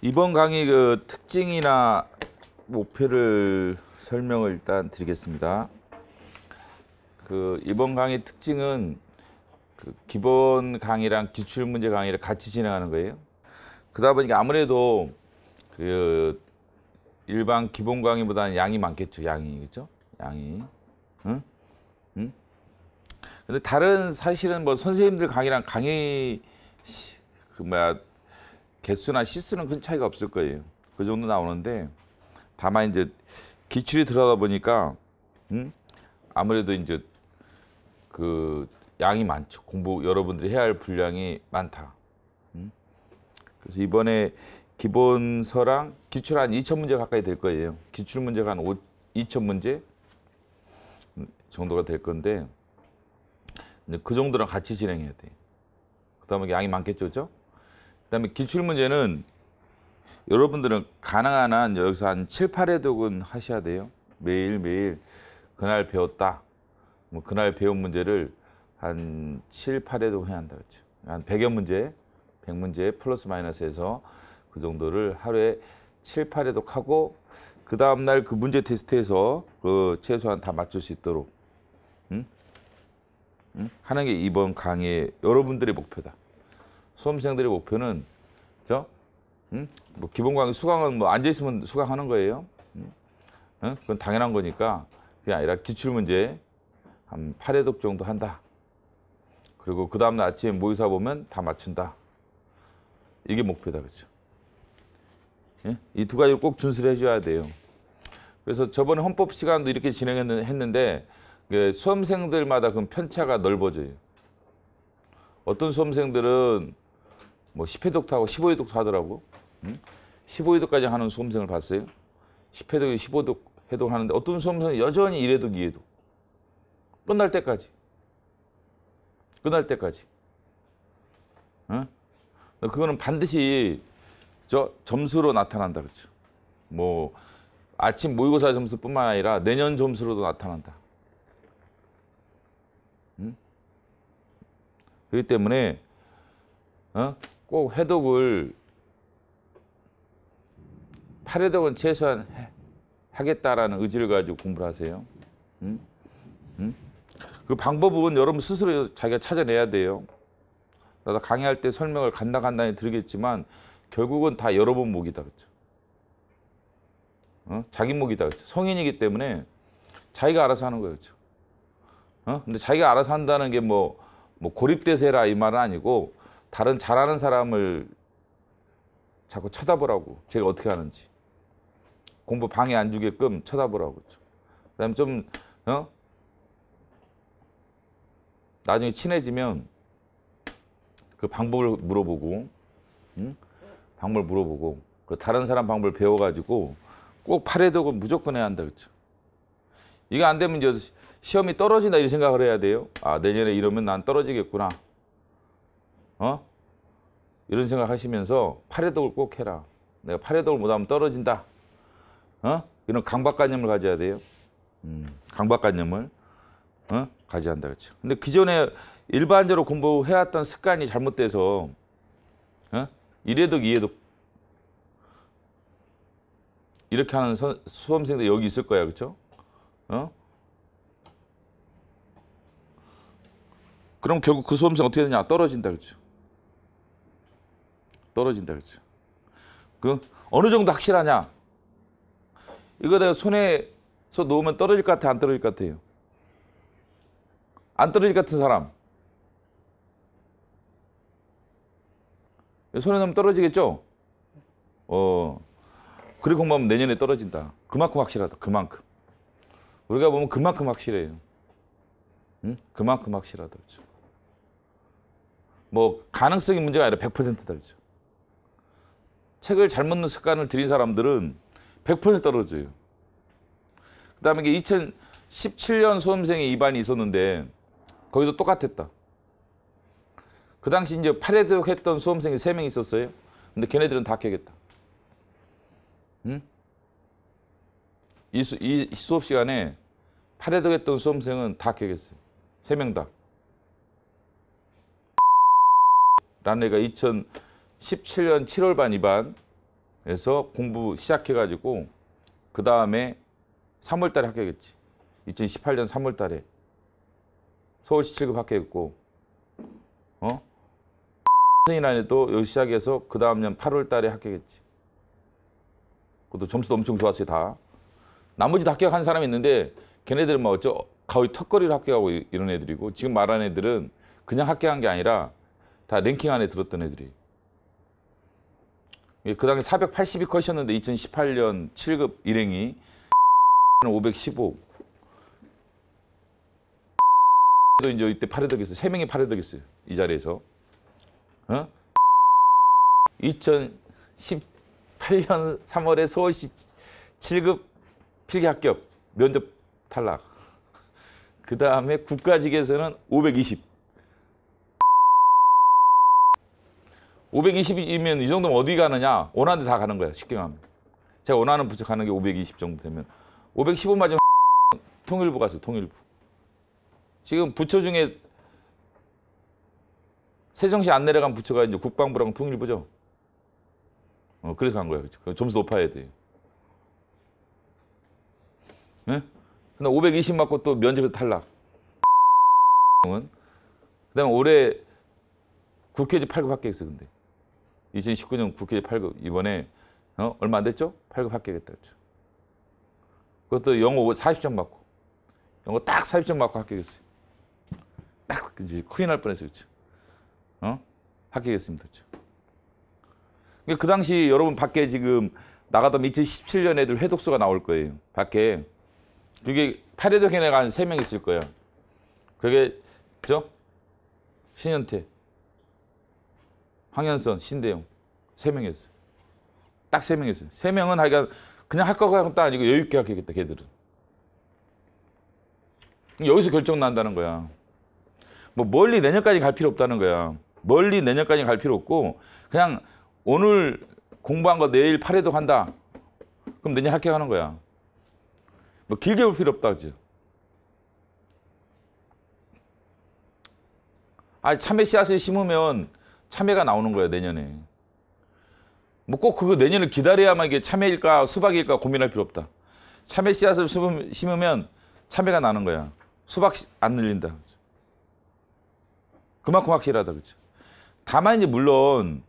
이번 강의 그 특징이나 목표를 설명을 일단 드리겠습니다. 이번 강의 특징은 기본 강의랑 기출 문제 강의를 같이 진행하는 거예요. 그러다 보니까 아무래도 일반 기본 강의보다는 양이 많겠죠. 양이, 그렇죠? 양이. 응? 응? 근데 다른 사실은 뭐 선생님들 강의랑 강의 개수나 시수는 큰 차이가 없을 거예요. 그 정도 나오는데 다만 이제 기출이 들어가다 보니까 아무래도 이제 양이 많죠. 여러분들이 해야 할 분량이 많다. 그래서 이번에 기본서랑 기출 한 2,000문제 가까이 될 거예요. 기출 문제가 한 2,000문제 정도가 될 건데 그 정도랑 같이 진행해야 돼요. 그다음에 양이 많겠죠, 그렇죠? 그다음에 기출 문제는 여러분들은 가능한 한 여기서 한 7, 8회독은 하셔야 돼요. 매일 그날 배웠다. 뭐 그날 배운 문제를 한 7, 8회독 해야 한다 그렇죠. 한 100여 문제, 100문제 플러스 마이너스해서 그 정도를 하루에 7, 8회독 하고 그 다음 날 그 문제 테스트에서 최소한 다 맞출 수 있도록 하는 게 이번 강의의 여러분들의 목표다. 수험생들의 목표는 뭐 기본 강의 수강은 뭐 앉아 있으면 수강하는 거예요. 그건 당연한 거니까 그게 아니라 기출 문제 한 8회독 정도 한다. 그리고 그 다음날 아침에 모의사 보면 다 맞춘다. 이게 목표다, 그렇죠? 예? 이 두 가지를 꼭 준수를 해줘야 돼요. 그래서 저번에 헌법 시간도 이렇게 진행했는데 수험생들마다 그 편차가 넓어져요. 어떤 수험생들은 뭐 10회독도 하고 15회독도 하더라고. 15회독까지 하는 수험생을 봤어요. 10회독에 15회독 하는데 어떤 수험생은 여전히 1회독, 2회독. 끝날 때까지. 그거는 반드시 점수로 나타난다, 그렇죠? 뭐 아침 모의고사 점수뿐만 아니라 내년 점수로도 나타난다. 그렇기 때문에 꼭 회독을 8회독은 최소한 하겠다라는 의지를 가지고 공부를 하세요. 그 방법은 여러분 스스로 자기가 찾아내야 돼요. 나도 강의할 때 설명을 간단히 드리겠지만 결국은 다 여러분 몫이다, 그렇죠? 자기 몫이다, 그렇죠? 성인이기 때문에 자기가 알아서 하는 거예요, 그렇죠? 근데 자기가 알아서 한다는 게 뭐 고립돼서 해라 이 말은 아니고 다른 잘하는 사람을 자꾸 쳐다보라고. 제가 어떻게 하는지 공부 방해 안 주게끔 쳐다보라고, 그렇죠? 그다음에 좀 나중에 친해지면 그 방법을 물어보고, 다른 사람 방법을 배워가지고 꼭 8회독은 무조건 해야 한다, 그렇죠? 이게 안 되면 이제 시험이 떨어진다 이 생각을 해야 돼요. 아, 내년에 이러면 난 떨어지겠구나. 이런 생각 하시면서 8회독을 꼭 해라. 내가 8회독을 못하면 떨어진다. 이런 강박관념을 가져야 돼요. 강박관념을 가져야 한다, 그렇죠? 근데 기존에 일반적으로 공부해왔던 습관이 잘못돼서 1회독, 2회독 이렇게 하는 수험생들 여기 있을 거야, 그렇죠? 그럼 결국 그 수험생 어떻게 되냐? 떨어진다, 그렇죠? 떨어진다, 그렇죠? 어느 정도 확실하냐? 이거 내가 손에서 놓으면 떨어질 것 같아, 안 떨어질 것 같아요? 안 떨어질 것 같은 사람? 손에 넣으면 떨어지겠죠? 그리고 공부하면 내년에 떨어진다. 그만큼 확실하다. 그만큼. 우리가 보면 그만큼 확실해요. 그만큼 확실하다. 그렇죠? 뭐 가능성이 문제가 아니라 100%다. 그렇죠? 책을 잘못 넣는 습관을 들인 사람들은 100% 떨어져요. 그 다음에 2017년 수험생의 2반이 있었는데 거기도 똑같았다. 그 당시 이제 8회독 했던 수험생이 3명 있었어요. 근데 걔네들은 다 합격했다. 이 수업 시간에 8회독 했던 수험생은 다 합격했어요. 3명 다. 라는 애가 2017년 7월 반 2반, 그래서 공부 시작해가지고 그 다음에 3월 달에 합격했지. 2018년 3월 달에 서울시 7급 합격했고, 승인안에도 여기 시작해서 그 다음 년 8월 달에 합격했지. 그것도 점수도 엄청 좋았어요, 다. 나머지도 합격한 사람이 있는데 걔네들은 뭐 거의 턱걸이로 합격하고 이런 애들이고, 지금 말하는 애들은 그냥 합격한 게 아니라 다 랭킹 안에 들었던 애들이. 그 당시 480이 컷이었는데 2018년 7급 일행이 515. 또 이제 이때 파래덕했어요. 3명이 파래덕했어요. 이 자리에서. 2018년 3월에 서울시 7급 필기 합격, 면접 탈락. 그 다음에 국가직에서는 520. 520이면 이 정도면 어디 가느냐? 원하는 데 다 가는 거야, 쉽게 가면. 제가 원하는 부처 가는 게 520 정도 되면. 515 맞으면 통일부 갔어요, 통일부. 지금 부처 중에 세종시 안 내려간 부처가 이제 국방부랑 통일부죠. 그래서 간 거예요. 점수 높아야 돼요. 네? 근데 520 맞고 또 면접에서 탈락. 그다음에 올해 국회의원 8급 합격했어, 근데. 2019년 국회의원 8급. 이번에 얼마 안 됐죠? 8급 합격했다. 그렇죠? 그것도 영어 40점 맞고. 영어 딱 40점 맞고 합격했어요. 딱 이제 큰일 날 뻔했어요. 그렇죠? 합격했습니다. 그렇죠? 그 당시 여러분 밖에 지금 나가던 2017년 애들 회독수가 나올 거예요. 밖에. 그게 파래독 애가 한 3명 있을 거예요. 그게 그죠? 신현태, 황현선, 신대영 3명이었어요. 딱 3명이었어요. 3명은 하여간 그냥 할 거가 아니고 여유 있게 합격했다. 걔들은. 여기서 결정 난다는 거야. 뭐 멀리 내년까지 갈 필요 없다는 거야. 멀리 내년까지 갈 필요 없고 그냥 오늘 공부한 거 내일 파래독 한다. 그럼 내년 합격하는 거야. 뭐 길게 볼 필요 없다. 그죠? 참외 씨앗을 심으면 참외가 나오는 거야, 내년에. 뭐 꼭 그거 내년을 기다려야만 이게 참외일까 수박일까 고민할 필요 없다. 참외 씨앗을 심으면 참외가 나는 거야. 수박 안 늘린다. 그만큼 확실하다. 그렇죠? 다만 이제 물론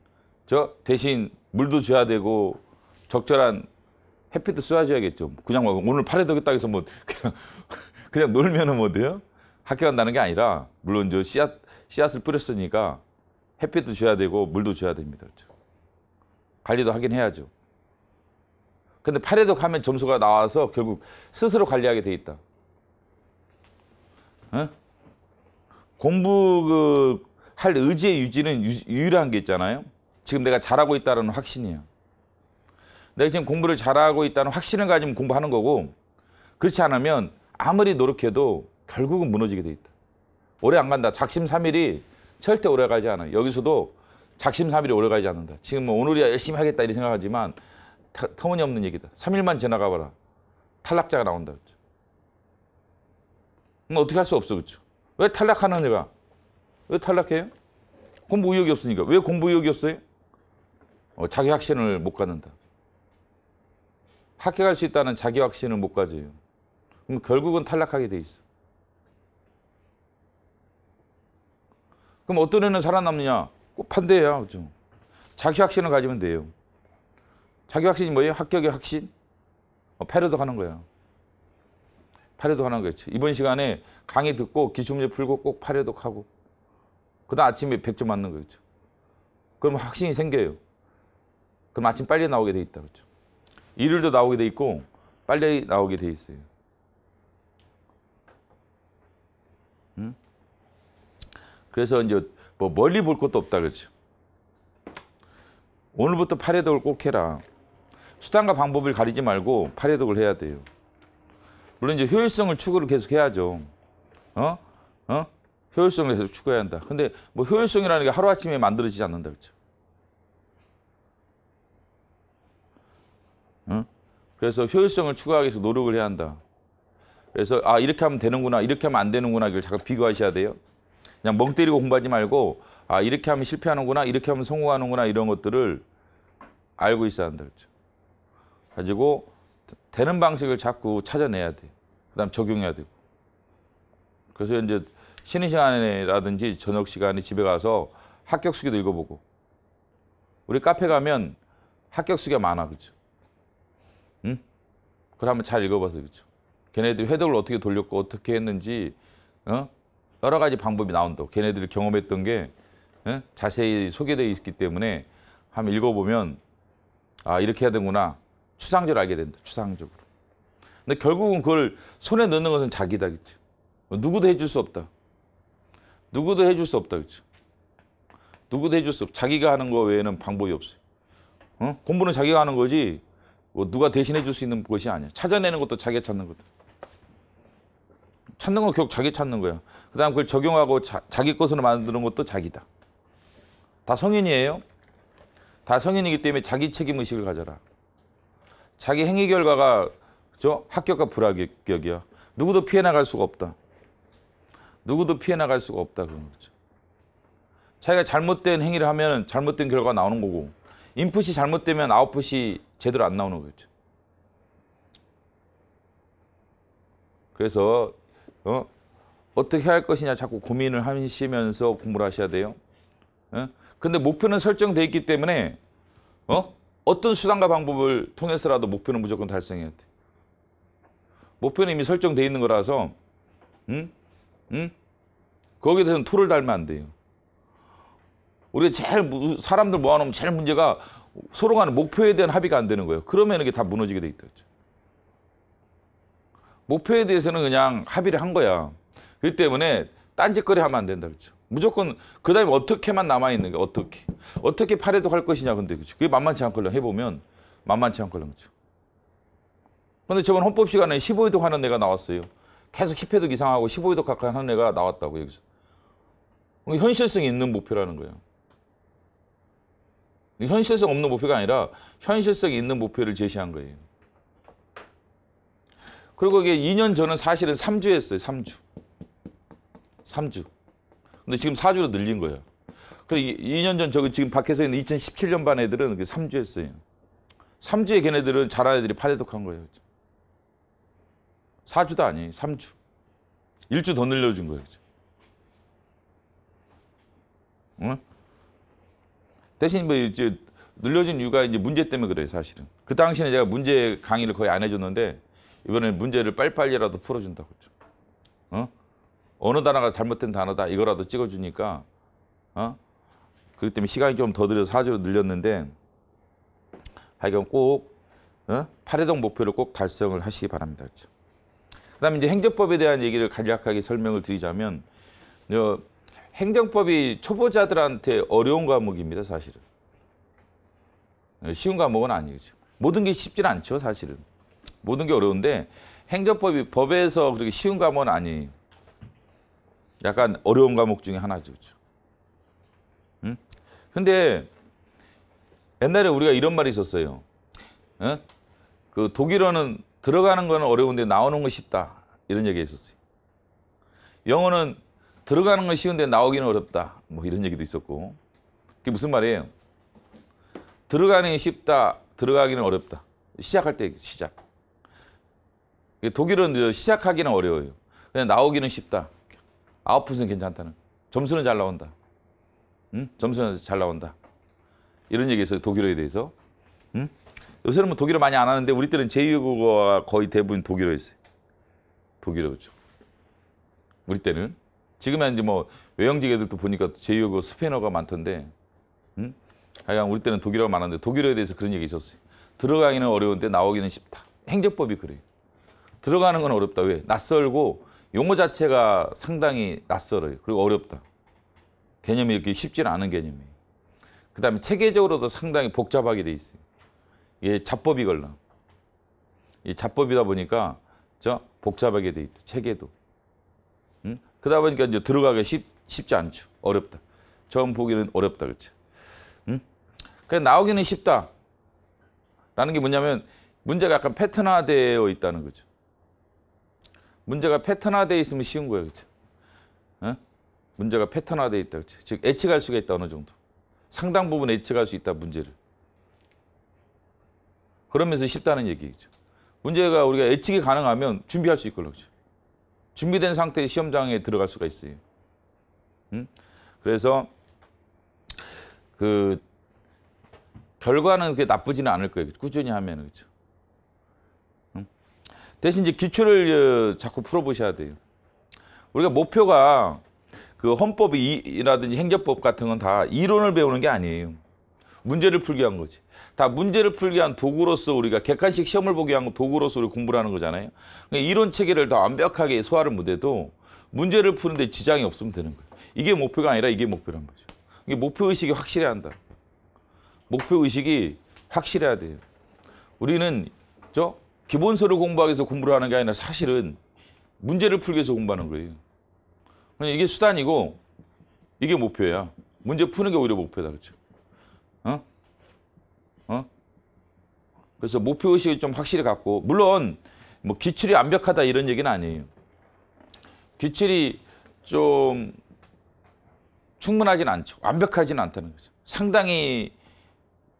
대신 물도 줘야 되고 적절한 햇빛도 쏘아줘야겠죠. 그냥 뭐 오늘 파래독했다 해서 뭐 그냥 놀면은 뭐 돼요? 합격한다는 게 아니라 물론 씨앗을 뿌렸으니까 햇빛도 줘야 되고 물도 줘야 됩니다. 그렇죠? 관리도 하긴 해야죠. 근데 파래독 하면 점수가 나와서 결국 스스로 관리하게 돼 있다. 공부 할 의지의 유지는 유일한 게 있잖아요. 지금 내가 잘하고 있다는 확신이야. 내가 지금 공부를 잘하고 있다는 확신을 가지면 공부하는 거고, 그렇지 않으면 아무리 노력해도 결국은 무너지게 돼 있다. 오래 안 간다. 작심삼일이 절대 오래 가지 않아. 여기서도 작심삼일이 오래 가지 않는다. 지금 뭐 오늘이야 열심히 하겠다 이렇게 생각하지만 터무니없는 얘기다. 3일만 지나가 봐라. 탈락자가 나온다. 그렇죠? 어떻게 할 수 없어. 그렇죠? 왜 탈락하는 애가? 왜 탈락해요? 공부 의욕이 없으니까. 왜 공부 의욕이 없어요? 자기 확신을 못 갖는다. 합격할 수 있다는 자기 확신을 못 가져요. 그럼 결국은 탈락하게 돼 있어. 그럼 어떤 애는 살아남느냐? 꼭 반대야. 그렇죠? 자기 확신을 가지면 돼요. 자기 확신이 뭐예요? 합격의 확신? 패러독 하는 거야. 패러독 하는 거였지. 이번 시간에 강의 듣고 기출문제 풀고 꼭 패러독 하고 그다음 아침에 100점 맞는 거죠. 그럼 확신이 생겨요. 그럼 아침 빨리 나오게 돼 있다. 그렇죠? 일요일도 나오게 돼 있고 빨리 나오게 돼 있어요. 그래서 이제 뭐 멀리 볼 것도 없다. 그렇죠? 오늘부터 파래독을 꼭 해라. 수단과 방법을 가리지 말고 파래독을 해야 돼요. 물론 이제 효율성을 추구를 계속 해야죠. 효율성을 계속 추구해야 한다. 근데 뭐 효율성이라는 게 하루아침에 만들어지지 않는다. 그렇죠? 그래서 효율성을 추구하기 위해서 노력을 해야 한다. 그래서 이렇게 하면 되는구나, 이렇게 하면 안 되는구나 이걸 잠깐 비교하셔야 돼요. 그냥 멍 때리고 공부하지 말고 이렇게 하면 실패하는구나, 이렇게 하면 성공하는구나 이런 것들을 알고 있어야 한다. 그렇죠? 가지고 되는 방식을 자꾸 찾아내야 돼. 그다음 적용해야 되고. 그래서 이제 쉬는 시간이라든지 저녁 시간에 집에 가서 합격 수기도 읽어보고. 우리 카페 가면 합격 수기가 많아, 그렇죠? 응? 그걸 한번 잘 읽어봐서 그렇죠. 걔네들이 회독을 어떻게 돌렸고 어떻게 했는지 여러 가지 방법이 나온다고. 걔네들이 경험했던 게 자세히 소개되어 있기 때문에 한번 읽어보면 아 이렇게 해야 되구나. 추상적으로 알게 된다. 추상적으로. 근데 결국은 그걸 손에 넣는 것은 자기다. 그렇죠? 누구도 해줄 수 없다. 누구도 해줄 수 없다. 그렇죠? 누구도 해줄 수 없다. 자기가 하는 거 외에는 방법이 없어요. 공부는 자기가 하는 거지 뭐 누가 대신해 줄 수 있는 것이 아니야. 찾아내는 것도 자기가 찾는 거다. 찾는 건 결국 자기 찾는 거야. 그 다음 그걸 적용하고 자기 것으로 만드는 것도 자기다. 다 성인이에요. 다 성인이기 때문에 자기 책임의식을 가져라. 자기 행위 결과가 합격과 불합격이야. 누구도 피해 나갈 수가 없다. 누구도 피해 나갈 수가 없다. 그런 거죠. 자기가 잘못된 행위를 하면 잘못된 결과가 나오는 거고 인풋이 잘못되면 아웃풋이 제대로 안 나오는 거죠. 그래서 어떻게 할 것이냐 자꾸 고민을 하시면서 공부를 하셔야 돼요. 근데 목표는 설정돼 있기 때문에 어떤 수단과 방법을 통해서라도 목표는 무조건 달성해야 돼. 목표는 이미 설정돼 있는 거라서 거기에 대해서는 툴을 달면 안 돼요. 우리가 제일 사람들 모아놓으면 제일 문제가 서로 간에 목표에 대한 합의가 안 되는 거예요. 그러면 이게 다 무너지게 돼 있다. 목표에 대해서는 그냥 합의를 한 거야. 그렇기 때문에 딴짓거리 하면 안 된다. 그렇죠? 무조건 그 다음에 어떻게만 남아있는 거야. 어떻게 팔해독 할 것이냐. 근데 그렇죠? 그게 만만치 않걸랑 해보면 만만치 않걸랑. 그렇죠? 근데 저번 헌법 시간에 15회독 하는 애가 나왔어요. 계속 10회독 이상하고 15회독 가까이 하는 애가 나왔다고 여기서. 현실성이 있는 목표라는 거예요. 현실성 없는 목표가 아니라 현실성이 있는 목표를 제시한 거예요. 그리고 이게 2년 전은 사실은 3주 했어요. 3주. 근데 지금 4주로 늘린 거예요. 그리고 2년 전 저기 지금 밖에서 있는 2017년 반 애들은 3주 했어요. 3주에 걔네들은 잘하는 애들이 8회독한 거예요. 4주도 아니에요. 3주. 1주 더 늘려준 거예요. 응? 대신 뭐 이제 늘려진 이유가 이제 문제 때문에 그래요, 사실은. 그 당시에 제가 문제 강의를 거의 안 해줬는데 이번에는 문제를 빨리빨리라도 풀어준다고 했죠. 어느 단어가 잘못된 단어다 이거라도 찍어주니까 그렇기 때문에 시간이 좀 더 들여서 4주로 늘렸는데 하여간 꼭 8회독 목표를 꼭 달성을 하시기 바랍니다. 그렇죠? 그다음에 이제 행정법에 대한 얘기를 간략하게 설명을 드리자면 행정법이 초보자들한테 어려운 과목입니다, 사실은. 쉬운 과목은 아니죠. 모든 게 쉽지는 않죠, 사실은. 모든 게 어려운데 행정법이 법에서 그렇게 쉬운 과목은 아니에요. 약간 어려운 과목 중에 하나죠. 그렇죠? 근데 옛날에 우리가 이런 말이 있었어요. 그 독일어는 들어가는 거는 어려운데 나오는 건 쉽다. 이런 얘기가 있었어요. 영어는 들어가는 건 쉬운데 나오기는 어렵다. 뭐 이런 얘기도 있었고. 그게 무슨 말이에요? 들어가는 게 쉽다. 들어가기는 어렵다. 시작할 때 시작. 독일은 시작하기는 어려워요. 그냥 나오기는 쉽다. 아웃풋은 괜찮다는. 점수는 잘 나온다. 점수는 잘 나온다. 이런 얘기 있어요. 독일어에 대해서. 요새는 뭐 독일어 많이 안 하는데 우리 때는 제2외국어가 거의 대부분 독일어였어요. 독일어죠. 우리 때는. 지금은 이제 뭐 외형직 애들도 보니까 제2외국어 스페인어가 많던데 하여간 우리 때는 독일어가 많았는데 독일어에 대해서 그런 얘기 있었어요. 들어가기는 어려운데 나오기는 쉽다. 행정법이 그래요. 들어가는 건 어렵다. 왜? 낯설고 용어 자체가 상당히 낯설어요. 그리고 어렵다. 개념이 이렇게 쉽지는 않은 개념이에요. 그 다음에 체계적으로도 상당히 복잡하게 돼 있어요. 이게 잡법이 걸려. 이 잡법이다 보니까 복잡하게 돼 있다. 체계도. 그러다 보니까 이제 들어가기 쉽지 않죠. 어렵다. 처음 보기는 어렵다. 그렇죠. 그냥 나오기는 쉽다. 라는 게 뭐냐면 문제가 약간 패턴화되어 있다는 거죠. 문제가 패턴화되어 있으면 쉬운 거예요. 그렇죠. 문제가 패턴화되어 있다. 그렇죠. 즉 예측할 수가 있다. 어느 정도. 상당 부분 예측할 수 있다. 문제를. 그러면서 쉽다는 얘기죠. 문제가 우리가 예측이 가능하면 준비할 수 있거든요. 준비된 상태의 시험장에 들어갈 수가 있어요. 그래서 그 결과는 그렇게 나쁘지는 않을 거예요. 꾸준히 하면은. 그렇죠. 대신 이제 기출을 자꾸 풀어보셔야 돼요. 우리가 목표가 그 헌법이라든지 행정법 같은 건 다 이론을 배우는 게 아니에요. 문제를 풀기 위한 거지. 다 문제를 풀기 위한 도구로서 우리가 객관식 시험을 보기 위한 도구로서 우리 공부를 하는 거잖아요. 그러니까 이론 체계를 더 완벽하게 소화를 못해도 문제를 푸는데 지장이 없으면 되는 거예요. 이게 목표가 아니라 이게 목표란 거죠. 이게 목표의식이 확실해야 한다. 목표의식이 확실해야 돼요. 우리는 기본서를 공부하기 위해서 공부를 하는 게 아니라 사실은 문제를 풀기 위해서 공부하는 거예요. 이게 수단이고 이게 목표야. 문제 푸는 게 오히려 목표다. 그렇죠? 그래서 목표의식을 좀 확실히 갖고, 물론 뭐 기출이 완벽하다 이런 얘기는 아니에요. 기출이 좀 충분하진 않죠. 완벽하지는 않다는 거죠. 상당히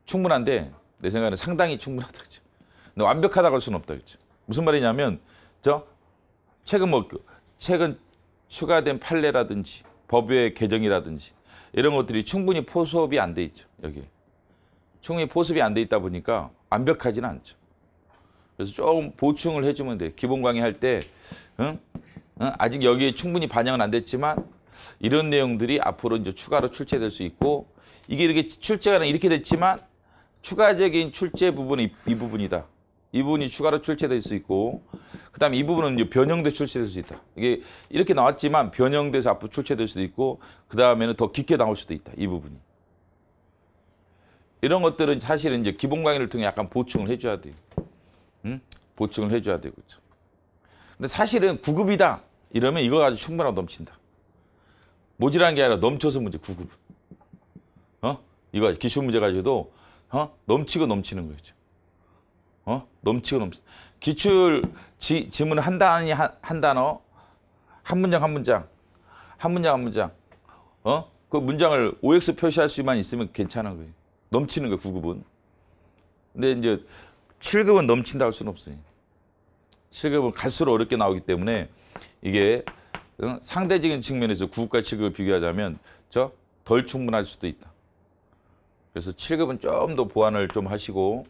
충분한데 내 생각에는 상당히 충분하다. 그렇죠? 근데 완벽하다고 할 수는 없다. 그렇죠? 무슨 말이냐면 최근 추가된 판례라든지 법의 개정이라든지 이런 것들이 충분히 포섭이 안 돼 있죠. 여기 충분히 포섭이 안 돼 있다 보니까 완벽하지는 않죠. 그래서 조금 보충을 해주면 돼요. 기본 강의 할 때 아직 여기에 충분히 반영은 안 됐지만 이런 내용들이 앞으로 이제 추가로 출제될 수 있고, 이게 이렇게 출제가 이렇게 됐지만 추가적인 출제 부분이 이 부분이다. 이 부분이 추가로 출제될 수 있고, 그다음에 이 부분은 이제 변형돼 출제될 수 있다. 이게 이렇게 나왔지만 변형돼서 앞으로 출제될 수도 있고, 그 다음에는 더 깊게 나올 수도 있다. 이 부분이. 이런 것들은 사실은 이제 기본 강의를 통해 약간 보충을 해줘야 돼요. 보충을 해줘야 되고. 그렇죠? 근데 사실은 9급이다 이러면 이거 가지고 충분하고 넘친다. 모자란 게 아니라 넘쳐서 문제 9급은. 이거 기출 문제 가지고도 넘치고 넘치는 거죠. 넘치고 넘치. 기출 지문 한 단위 한 단어, 한 문장 한 문장, 한 문장 한 문장. 그 문장을 OX 표시할 수만 있으면 괜찮은 거예요. 넘치는 거예요, 9급은. 근데 이제 7급은 넘친다 할 수는 없어요. 7급은 갈수록 어렵게 나오기 때문에 이게 상대적인 측면에서 9급과 7급을 비교하자면 덜 충분할 수도 있다. 그래서 7급은 좀 더 보완을 좀 하시고,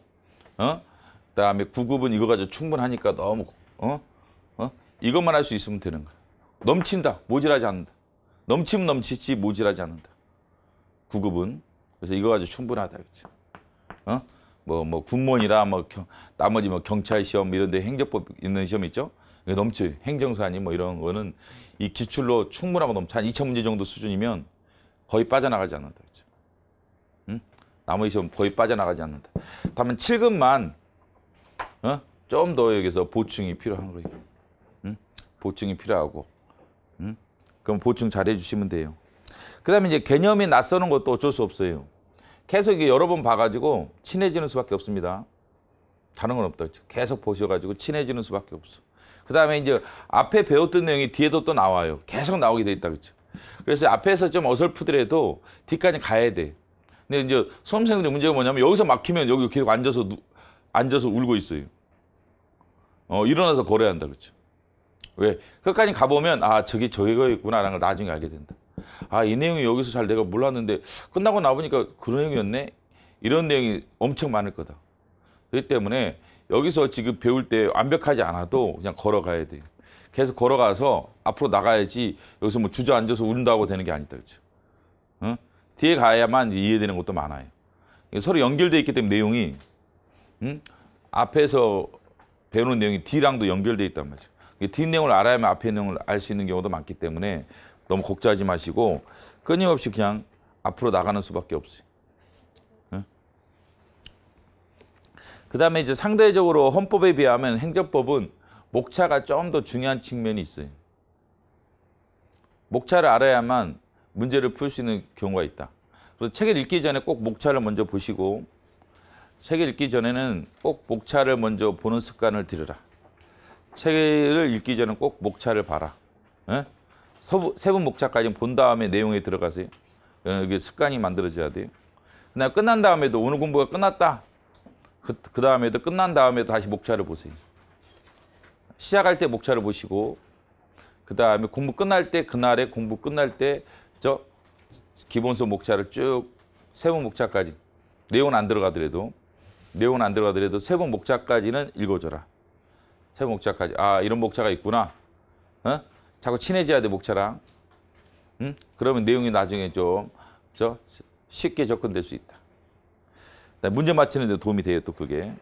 그다음에 9급은 이거 가지고 충분하니까 너무 이것만 할 수 있으면 되는 거야. 넘친다, 모질하지 않는다. 넘치면 넘치지 모질하지 않는다. 9급은. 그래서 이거 가지고 충분하다. 그렇죠? 뭐 군무원이라 나머지 경찰 시험 이런 데 행정법 있는 시험 있죠? 넘쳐요. 행정사니 이런 거는 이 기출로 충분하고 넘쳐. 한 2000문제 정도 수준이면 거의 빠져나가지 않는다. 그렇죠? 나머지 시험 거의 빠져나가지 않는다. 다만 7급만 좀 더 여기서 보충이 필요한 거예요. 보충이 필요하고. 그럼 보충 잘 해주시면 돼요. 그 다음에 이제 개념이 낯서는 것도 어쩔 수 없어요. 계속 여러 번 봐가지고 친해지는 수밖에 없습니다. 다른 건 없다. 계속 보셔가지고 친해지는 수밖에 없어. 그 다음에 이제 앞에 배웠던 내용이 뒤에도 또 나와요. 계속 나오게 돼 있다. 그렇죠? 그래서 앞에서 좀 어설프더라도 뒤까지 가야 돼. 근데 이제 수험생들의 문제가 뭐냐면 여기서 막히면 여기 계속 앉아서 울고 있어요. 일어나서 걸어야 한다. 그렇죠? 왜? 끝까지 가보면 저게 저거였구나라는 걸 나중에 알게 된다. 이 내용이 여기서 잘 내가 몰랐는데 끝나고 나보니까 그런 내용이었네. 이런 내용이 엄청 많을 거다. 그렇기 때문에 여기서 지금 배울 때 완벽하지 않아도 그냥 걸어가야 돼요. 계속 걸어가서 앞으로 나가야지 여기서 뭐 주저앉아서 운다고 되는 게 아니다. 그렇죠? 뒤에 가야만 이해되는 것도 많아요. 서로 연결되어 있기 때문에 내용이 앞에서 배우는 내용이 뒤랑도 연결되어 있단 말이죠. 뒷 내용을 알아야만 앞에 내용을 알 수 있는 경우도 많기 때문에 너무 걱정하지 마시고 끊임없이 그냥 앞으로 나가는 수밖에 없어요. 그 다음에 이제 상대적으로 헌법에 비하면 행정법은 목차가 좀 더 중요한 측면이 있어요. 목차를 알아야만 문제를 풀 수 있는 경우가 있다. 그래서 책을 읽기 전에 꼭 목차를 먼저 보시고, 책을 읽기 전에는 꼭 목차를 먼저 보는 습관을 들여라. 책을 읽기 전에 꼭 목차를 봐라. 세분 목차까지 본 다음에 내용에 들어가세요. 이게 습관이 만들어져야 돼요. 그다음에 끝난 다음에도 오늘 공부가 끝났다. 그 다음에도 끝난 다음에도 다시 목차를 보세요. 시작할 때 목차를 보시고 그 다음에 공부 끝날 때 그날에 공부 끝날 때 저 기본서 목차를 쭉 세번 목차까지 내용은 안 들어가더라도 세번 목차까지는 읽어줘라. 세번 목차까지 아 이런 목차가 있구나. 어? 자꾸 친해져야 돼 목차랑. 응? 그러면 내용이 나중에 좀 쉽게 접근될 수 있다. 문제 맞히는 데 도움이 돼요 또 그게.